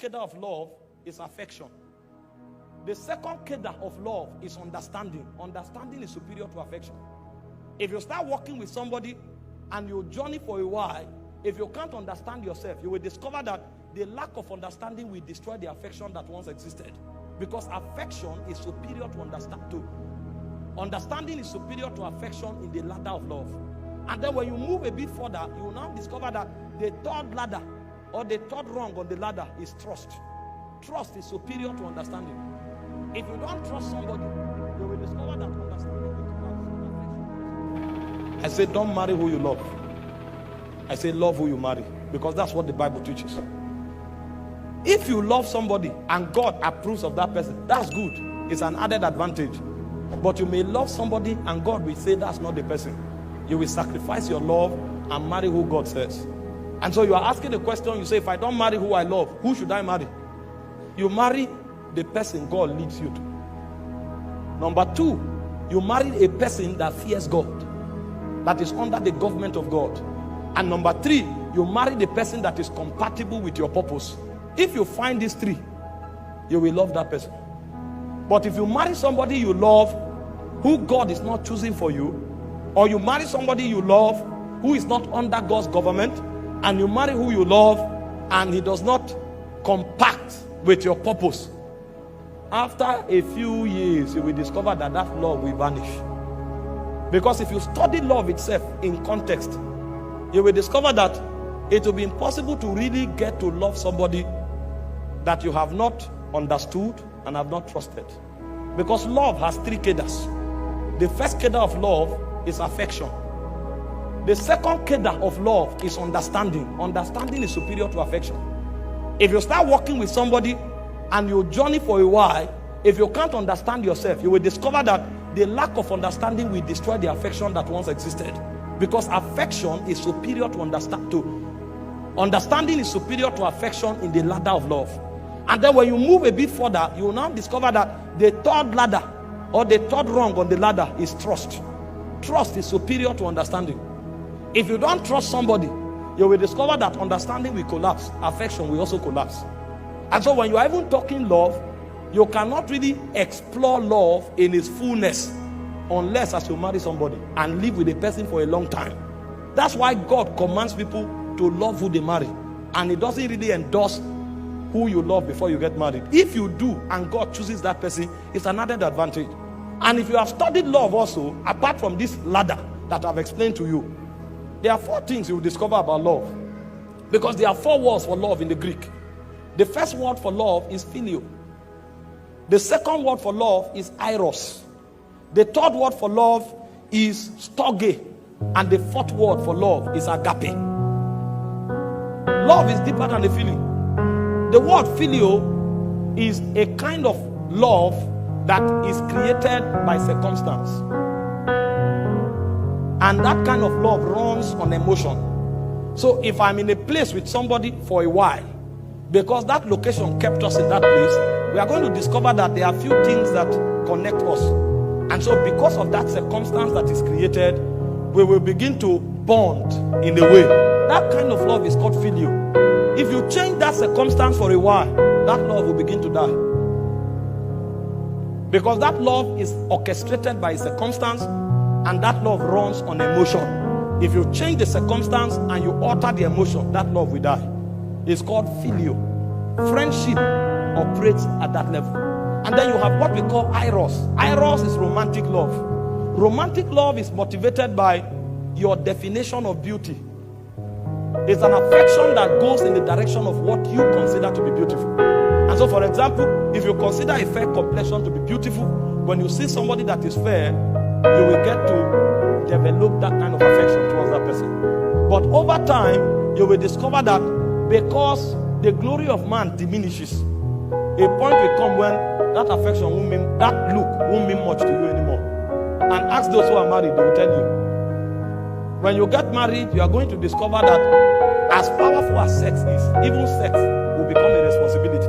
cadre of love is affection. The second cadre of love is understanding. Understanding is superior to affection. If you start working with somebody and you journey for a while, if you can't understand yourself, you will discover that the lack of understanding will destroy the affection that once existed. Because affection is superior to understanding is superior to affection in the ladder of love. And then when you move a bit further, you will now discover that the third ladder or the third rung on the ladder is trust. Trust is superior to understanding. If you don't trust somebody, you will discover that understanding will come. I say, don't marry who you love. I say, love who you marry. Because that's what the Bible teaches. If you love somebody and God approves of that person, that's good. It's an added advantage. But you may love somebody and God will say that's not the person. You will sacrifice your love and marry who God says. And so you are asking the question, you say, if I don't marry who I love, who should I marry? You marry the person God leads you to. Number two, you marry a person that fears God, that is under the government of God. And number three, you marry the person that is compatible with your purpose. If you find these three, you will love that person. But if you marry somebody you love who God is not choosing for you, or you marry somebody you love who is not under God's government, and you marry who you love and he does not compact with your purpose, after a few years you will discover that that love will vanish. Because if you study love itself in context, you will discover that it will be impossible to really get to love somebody that you have not understood and have not trusted. Because love has three cadres. The first cadre of love is affection. The second cadre of love is understanding. Understanding is superior to affection. If you start working with somebody and you journey for a while, if you can't understand yourself, you will discover that the lack of understanding will destroy the affection that once existed. Because affection is superior to understanding is superior to affection in the ladder of love. And then when you move a bit further, you will now discover that the third ladder or the third rung on the ladder is trust. Trust is superior to understanding. If you don't trust somebody, you will discover that understanding will collapse. Affection will also collapse. And so when you are even talking love, you cannot really explore love in its fullness unless as you marry somebody and live with a person for a long time. That's why God commands people to love who they marry. And He doesn't really endorse who you love before you get married. If you do and God chooses that person, it's an added advantage. And if you have studied love also, apart from this ladder that I've explained to you, there are four things you will discover about love. Because there are four words for love in the Greek. The first word for love is phileo. The second word for love is eros. The third word for love is storge. And the fourth word for love is agape. Love is deeper than the feeling. The word phileo is a kind of love that is created by circumstance. And that kind of love runs on emotion. So if I'm in a place with somebody for a while, because that location kept us in that place, we are going to discover that there are few things that connect us. And so because of that circumstance that is created, we will begin to bond in a way. That kind of love is called phileo. If you change that circumstance for a while, that love will begin to die. Because that love is orchestrated by circumstance, and that love runs on emotion. If you change the circumstance and you alter the emotion, that love will die. It's called phileo. Friendship operates at that level. And then you have what we call eros. Eros is romantic love. Romantic love is motivated by your definition of beauty. It's an affection that goes in the direction of what you consider to be beautiful. And so, for example, if you consider a fair complexion to be beautiful, when you see somebody that is fair, you will get to develop that kind of affection towards that person. But over time, you will discover that because the glory of man diminishes, a point will come when that affection won't mean, that look won't mean much to you anymore. And ask those who are married, they will tell you. When you get married, you are going to discover that as powerful as sex is, even sex will become a responsibility.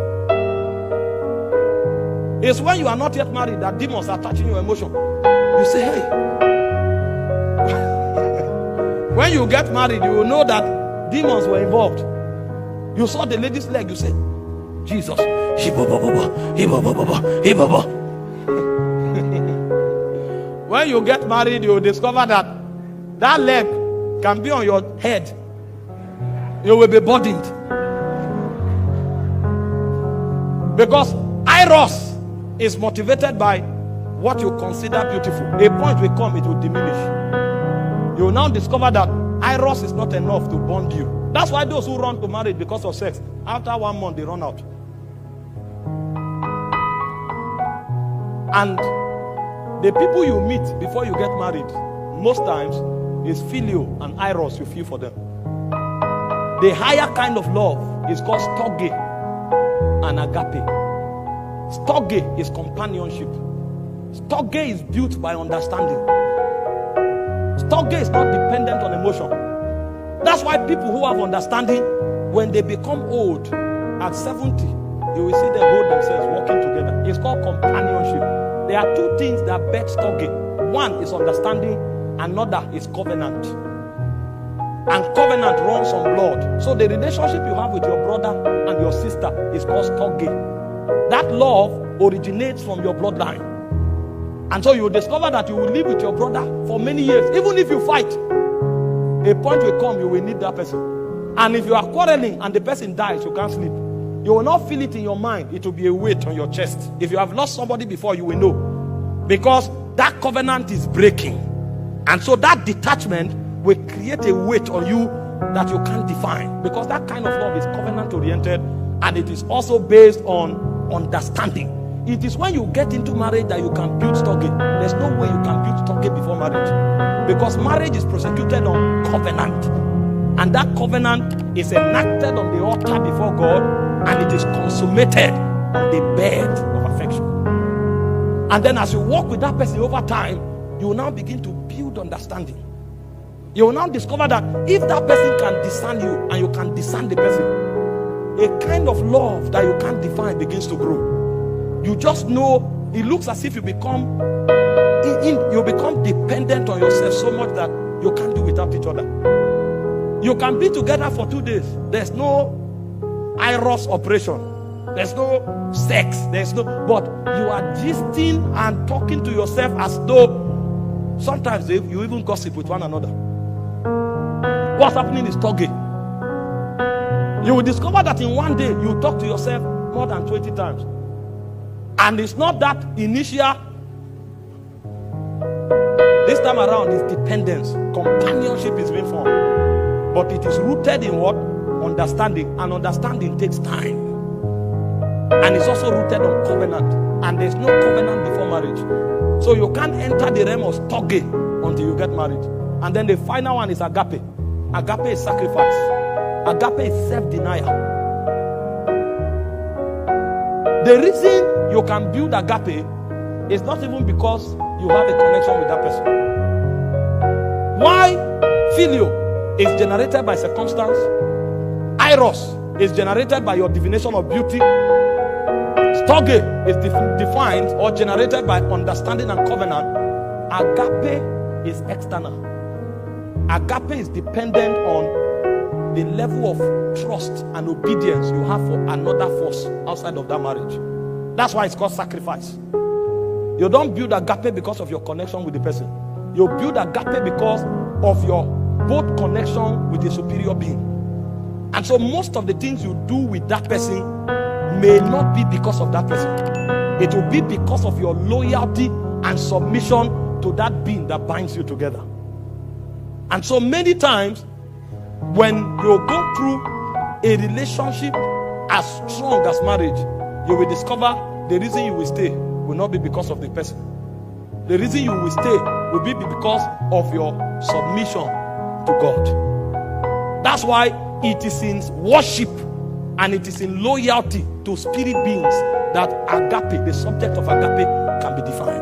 It's when you are not yet married that demons are touching your emotion. You say, hey. When you get married, you will know that demons were involved. You saw the lady's leg, you say, Jesus. When you get married, you discover that that leg can be on your head. You will be burdened. Because Eros is motivated by what you consider beautiful. A point will come, it will diminish. You will now discover that Eros is not enough to bond you. That's why those who run to marriage because of sex, after 1 month they run out. And the people you meet before you get married, most times, is phileo and Eros you feel for them. The higher kind of love is called storge and agape. Storge is companionship. Storge is built by understanding. Storge is not dependent on emotion. That's why people who have understanding, when they become old, at 70, you will see them hold themselves walking together. It's called companionship. There are two things that bet storge. One is understanding, another is covenant. And covenant runs on blood. So the relationship you have with your brother and your sister is called storge. That love originates from your bloodline. And so you will discover that you will live with your brother for many years. Even if you fight, a point will come, you will need that person. And if you are quarreling and the person dies, you can't sleep. You will not feel it in your mind. It will be a weight on your chest. If you have lost somebody before, you will know. Because that covenant is breaking. And so that detachment will create a weight on you that you can't define. Because that kind of love is covenant oriented, and it is also based on understanding. It is when you get into marriage that you can build storge. There's no way you can build storge before marriage. Because marriage is prosecuted on covenant. And that covenant is enacted on the altar before God, and it is consummated on the bed of affection. And then as you walk with that person over time, you will now begin to build understanding. You will now discover that if that person can discern you and you can discern the person, a kind of love that you can't define begins to grow. You just know, it looks as if you become dependent on yourself so much that you can't do without each other. You can be together for 2 days. There's no Eros operation. There's no sex. But you are gisting and talking to yourself as though sometimes you even gossip with one another. What's happening is storge. You will discover that in 1 day you talk to yourself more than 20 times. And it's not that initial. This time around is dependence. Companionship is being formed. But it is rooted in what? Understanding. And understanding takes time. And it's also rooted on covenant. And there's no covenant before marriage. So you can't enter the realm of storge until you get married. And then the final one is agape. Agape is sacrifice. Agape is self-denial. The reason you can build agape is not even because you have a connection with that person. Why phileo is generated by circumstance, Eros is generated by your divination of beauty, storge is defined or generated by understanding and covenant, agape is external. Agape is dependent on the level of trust and obedience you have for another force outside of that marriage. That's why it's called sacrifice. You don't build agape because of your connection with the person. You build agape because of your both connection with the superior being. And so most of the things you do with that person may not be because of that person. It will be because of your loyalty and submission to that being that binds you together. And so many times when you go through a relationship as strong as marriage, you will discover the reason you will stay will not be because of the person. The reason you will stay will be because of your submission to God. That's why it is in worship and it is in loyalty to spirit beings that agape, the subject of agape, can be defined.